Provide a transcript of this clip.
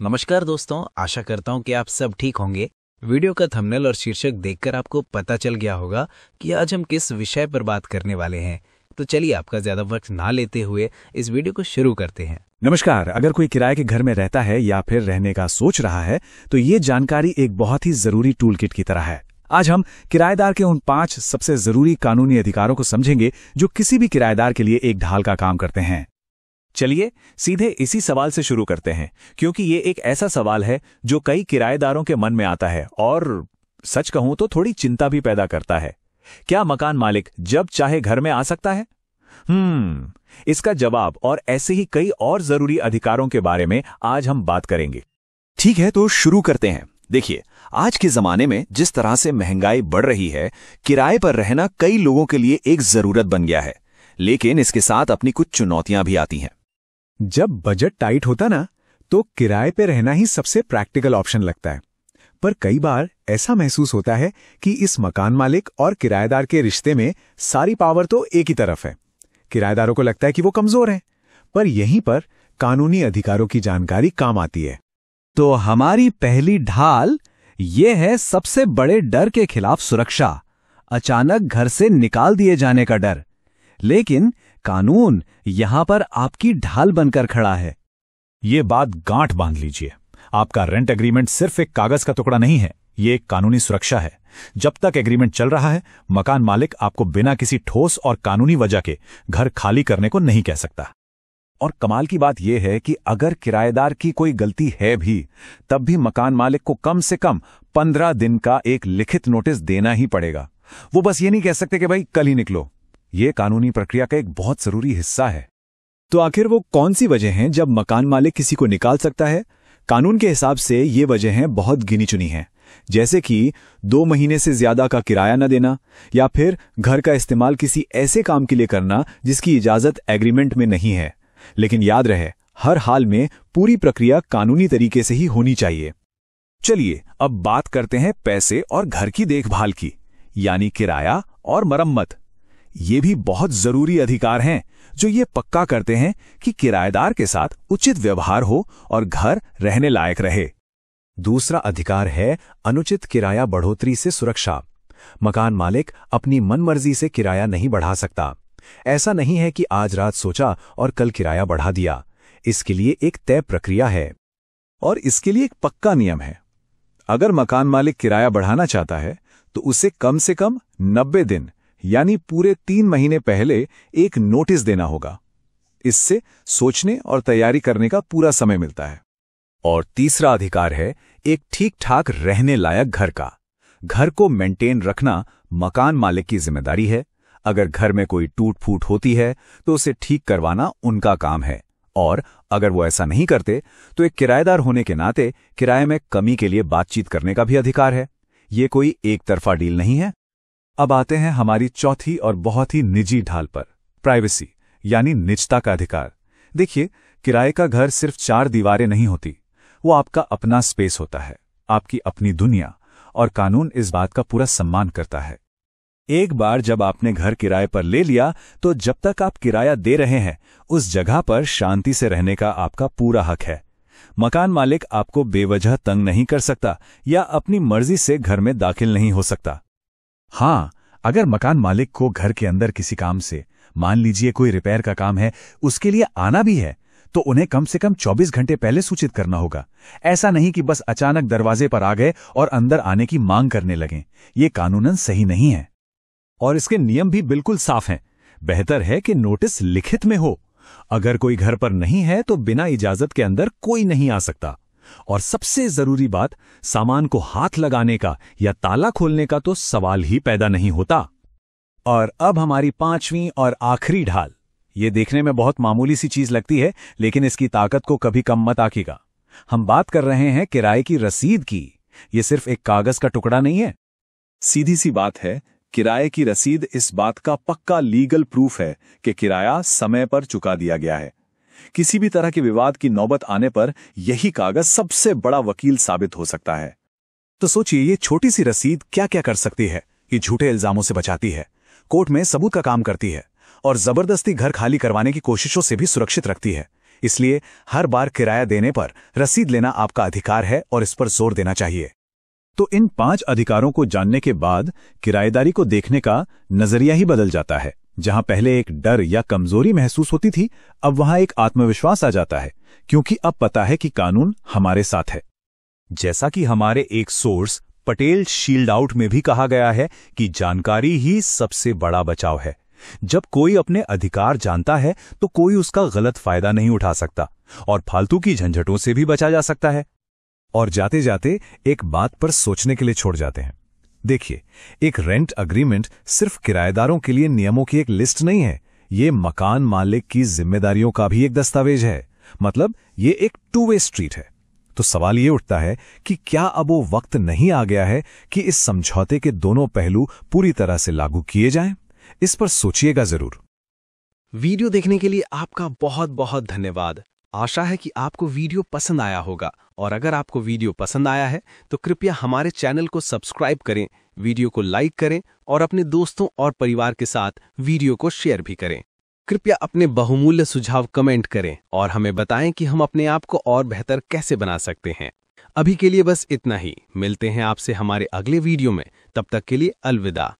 नमस्कार दोस्तों, आशा करता हूँ कि आप सब ठीक होंगे। वीडियो का थंबनेल और शीर्षक देखकर आपको पता चल गया होगा कि आज हम किस विषय पर बात करने वाले हैं। तो चलिए आपका ज्यादा वक्त ना लेते हुए इस वीडियो को शुरू करते हैं। नमस्कार। अगर कोई किराए के घर में रहता है या फिर रहने का सोच रहा है तो ये जानकारी एक बहुत ही जरूरी टूल किट की तरह है। आज हम किराएदार के उन 5 सबसे जरूरी कानूनी अधिकारों को समझेंगे जो किसी भी किराएदार के लिए एक ढाल का काम करते हैं। चलिए सीधे इसी सवाल से शुरू करते हैं, क्योंकि ये एक ऐसा सवाल है जो कई किराएदारों के मन में आता है और सच कहूं तो थोड़ी चिंता भी पैदा करता है। क्या मकान मालिक जब चाहे घर में आ सकता है? इसका जवाब और ऐसे ही कई और जरूरी अधिकारों के बारे में आज हम बात करेंगे। ठीक है, तो शुरू करते हैं। देखिए, आज के जमाने में जिस तरह से महंगाई बढ़ रही है, किराए पर रहना कई लोगों के लिए एक जरूरत बन गया है, लेकिन इसके साथ अपनी कुछ चुनौतियां भी आती हैं। जब बजट टाइट होता ना, तो किराए पे रहना ही सबसे प्रैक्टिकल ऑप्शन लगता है। पर कई बार ऐसा महसूस होता है कि इस मकान मालिक और किराएदार के रिश्ते में सारी पावर तो एक ही तरफ है। किराएदारों को लगता है कि वो कमजोर हैं, पर यहीं पर कानूनी अधिकारों की जानकारी काम आती है। तो हमारी पहली ढाल ये है सबसे बड़े डर के खिलाफ सुरक्षा, अचानक घर से निकाल दिए जाने का डर। लेकिन कानून यहां पर आपकी ढाल बनकर खड़ा है। ये बात गांठ बांध लीजिए, आपका रेंट एग्रीमेंट सिर्फ एक कागज का टुकड़ा नहीं है, ये एक कानूनी सुरक्षा है। जब तक एग्रीमेंट चल रहा है, मकान मालिक आपको बिना किसी ठोस और कानूनी वजह के घर खाली करने को नहीं कह सकता। और कमाल की बात यह है कि अगर किराएदार की कोई गलती है भी, तब भी मकान मालिक को कम से कम 15 दिन का एक लिखित नोटिस देना ही पड़ेगा। वो बस ये नहीं कह सकते कि भाई कल ही निकलो। ये कानूनी प्रक्रिया का एक बहुत जरूरी हिस्सा है। तो आखिर वो कौन सी वजह हैं जब मकान मालिक किसी को निकाल सकता है? कानून के हिसाब से ये वजहें बहुत गिनी चुनी हैं, जैसे कि 2 महीने से ज्यादा का किराया न देना, या फिर घर का इस्तेमाल किसी ऐसे काम के लिए करना जिसकी इजाजत एग्रीमेंट में नहीं है। लेकिन याद रहे, हर हाल में पूरी प्रक्रिया कानूनी तरीके से ही होनी चाहिए। चलिए अब बात करते हैं पैसे और घर की देखभाल की, यानी किराया और मरम्मत। ये भी बहुत जरूरी अधिकार हैं जो ये पक्का करते हैं कि किराएदार के साथ उचित व्यवहार हो और घर रहने लायक रहे। दूसरा अधिकार है अनुचित किराया बढ़ोतरी से सुरक्षा। मकान मालिक अपनी मनमर्जी से किराया नहीं बढ़ा सकता। ऐसा नहीं है कि आज रात सोचा और कल किराया बढ़ा दिया। इसके लिए एक तय प्रक्रिया है और इसके लिए एक पक्का नियम है। अगर मकान मालिक किराया बढ़ाना चाहता है तो उसे कम से कम 90 दिन यानी पूरे 3 महीने पहले एक नोटिस देना होगा। इससे सोचने और तैयारी करने का पूरा समय मिलता है। और तीसरा अधिकार है एक ठीक ठाक रहने लायक घर का। घर को मेंटेन रखना मकान मालिक की जिम्मेदारी है। अगर घर में कोई टूट फूट होती है तो उसे ठीक करवाना उनका काम है, और अगर वो ऐसा नहीं करते तो एक किराएदार होने के नाते किराए में कमी के लिए बातचीत करने का भी अधिकार है। ये कोई एक तरफा डील नहीं है। अब आते हैं हमारी चौथी और बहुत ही निजी ढाल पर, प्राइवेसी यानी निजता का अधिकार। देखिए, किराए का घर सिर्फ 4 दीवारें नहीं होती, वो आपका अपना स्पेस होता है, आपकी अपनी दुनिया, और कानून इस बात का पूरा सम्मान करता है। एक बार जब आपने घर किराए पर ले लिया तो जब तक आप किराया दे रहे हैं उस जगह पर शांति से रहने का आपका पूरा हक है। मकान मालिक आपको बेवजह तंग नहीं कर सकता या अपनी मर्जी से घर में दाखिल नहीं हो सकता। हाँ, अगर मकान मालिक को घर के अंदर किसी काम से, मान लीजिए कोई रिपेयर का काम है, उसके लिए आना भी है, तो उन्हें कम से कम 24 घंटे पहले सूचित करना होगा। ऐसा नहीं कि बस अचानक दरवाजे पर आ गए और अंदर आने की मांग करने लगें। ये कानूनन सही नहीं है। और इसके नियम भी बिल्कुल साफ हैं। बेहतर है कि नोटिस लिखित में हो। अगर कोई घर पर नहीं है तो बिना इजाजत के अंदर कोई नहीं आ सकता। और सबसे जरूरी बात, सामान को हाथ लगाने का या ताला खोलने का तो सवाल ही पैदा नहीं होता। और अब हमारी 5वीं और आखिरी ढाल। ये देखने में बहुत मामूली सी चीज लगती है, लेकिन इसकी ताकत को कभी कम मत आंकिएगा। हम बात कर रहे हैं किराए की रसीद की। ये सिर्फ एक कागज का टुकड़ा नहीं है। सीधी सी बात है, किराए की रसीद इस बात का पक्का लीगल प्रूफ है कि किराया समय पर चुका दिया गया है। किसी भी तरह के विवाद की नौबत आने पर यही कागज सबसे बड़ा वकील साबित हो सकता है। तो सोचिए, ये छोटी सी रसीद क्या क्या कर सकती है। ये झूठे इल्जामों से बचाती है, कोर्ट में सबूत का काम करती है, और जबरदस्ती घर खाली करवाने की कोशिशों से भी सुरक्षित रखती है। इसलिए हर बार किराया देने पर रसीद लेना आपका अधिकार है और इस पर जोर देना चाहिए। तो इन 5 अधिकारों को जानने के बाद किराएदारी को देखने का नजरिया ही बदल जाता है। जहां पहले एक डर या कमजोरी महसूस होती थी, अब वहां एक आत्मविश्वास आ जाता है, क्योंकि अब पता है कि कानून हमारे साथ है। जैसा कि हमारे एक सोर्स पटेल शील्ड आउट में भी कहा गया है कि जानकारी ही सबसे बड़ा बचाव है। जब कोई अपने अधिकार जानता है तो कोई उसका गलत फायदा नहीं उठा सकता और फालतू की झंझटों से भी बचा जा सकता है। और जाते जाते एक बात पर सोचने के लिए छोड़ जाते हैं। देखिए, एक रेंट अग्रीमेंट सिर्फ किराएदारों के लिए नियमों की एक लिस्ट नहीं है, ये मकान मालिक की जिम्मेदारियों का भी एक दस्तावेज है। मतलब ये एक टू वे स्ट्रीट है। तो सवाल ये उठता है कि क्या अब वो वक्त नहीं आ गया है कि इस समझौते के दोनों पहलू पूरी तरह से लागू किए जाएं? इस पर सोचिएगा जरूर। वीडियो देखने के लिए आपका बहुत बहुत धन्यवाद। आशा है कि आपको वीडियो पसंद आया होगा, और अगर आपको वीडियो पसंद आया है तो कृपया हमारे चैनल को सब्सक्राइब करें, वीडियो को लाइक करें और अपने दोस्तों और परिवार के साथ वीडियो को शेयर भी करें। कृपया अपने बहुमूल्य सुझाव कमेंट करें और हमें बताएं कि हम अपने आप को और बेहतर कैसे बना सकते हैं। अभी के लिए बस इतना ही। मिलते हैं आपसे हमारे अगले वीडियो में। तब तक के लिए अलविदा।